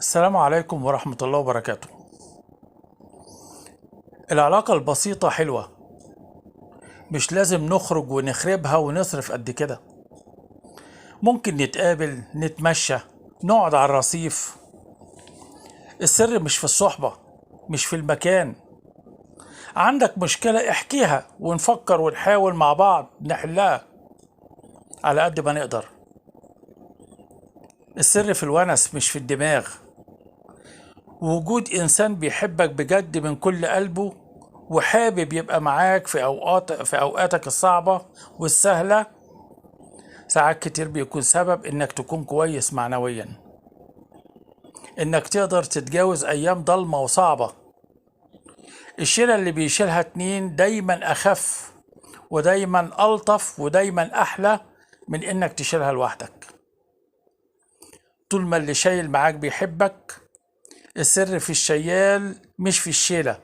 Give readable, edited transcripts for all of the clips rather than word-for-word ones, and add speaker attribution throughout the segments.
Speaker 1: السلام عليكم ورحمة الله وبركاته. العلاقة البسيطة حلوة، مش لازم نخرج ونخربها ونصرف قد كده. ممكن نتقابل، نتمشى، نقعد على الرصيف. السر مش في الصحبة، مش في المكان. عندك مشكلة احكيها ونفكر ونحاول مع بعض نحلها على قد ما نقدر. السر في الونس مش في الدماغ. وجود إنسان بيحبك بجد من كل قلبه وحابب يبقى معاك في أوقاتك الصعبة والسهلة، ساعات كتير بيكون سبب إنك تكون كويس معنويا، إنك تقدر تتجاوز أيام ضلمة وصعبة. الشيلة اللي بيشيلها اتنين دايما أخف ودايما ألطف ودايما أحلى من إنك تشيلها لوحدك. طول ما اللي شايل معاك بيحبك، السر في الشيال مش في الشيلة.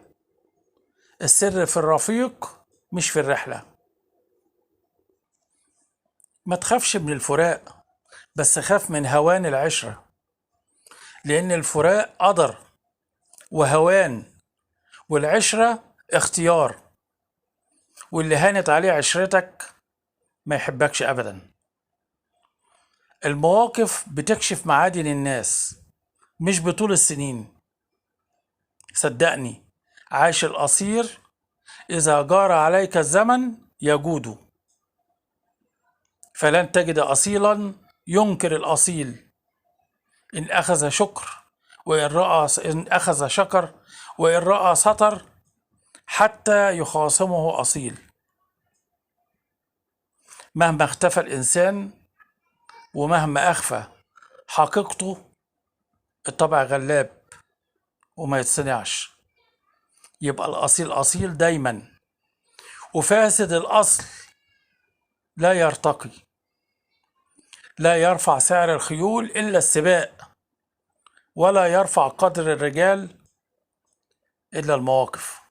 Speaker 1: السر في الرفيق مش في الرحلة. ما تخافش من الفراق، بس خاف من هوان العشرة، لأن الفراق قدر وهوان، والعشرة اختيار. واللي هانت عليه عشرتك ما يحبكش أبدا. المواقف بتكشف معادن الناس مش بطول السنين. صدقني، عاش الأصير إذا جار عليك الزمن يجود. فلن تجد أصيلا ينكر الأصيل إن أخذ شكر، إن أخذ شكر، وإن رأى سطر، حتى يخاصمه أصيل. مهما اختفى الإنسان ومهما أخفى حقيقته، الطبع غلاب وما يتصنعش. يبقى الأصيل أصيل دايما، وفاسد الأصل لا يرتقي. لا يرفع سعر الخيول إلا السباق، ولا يرفع قدر الرجال إلا المواقف.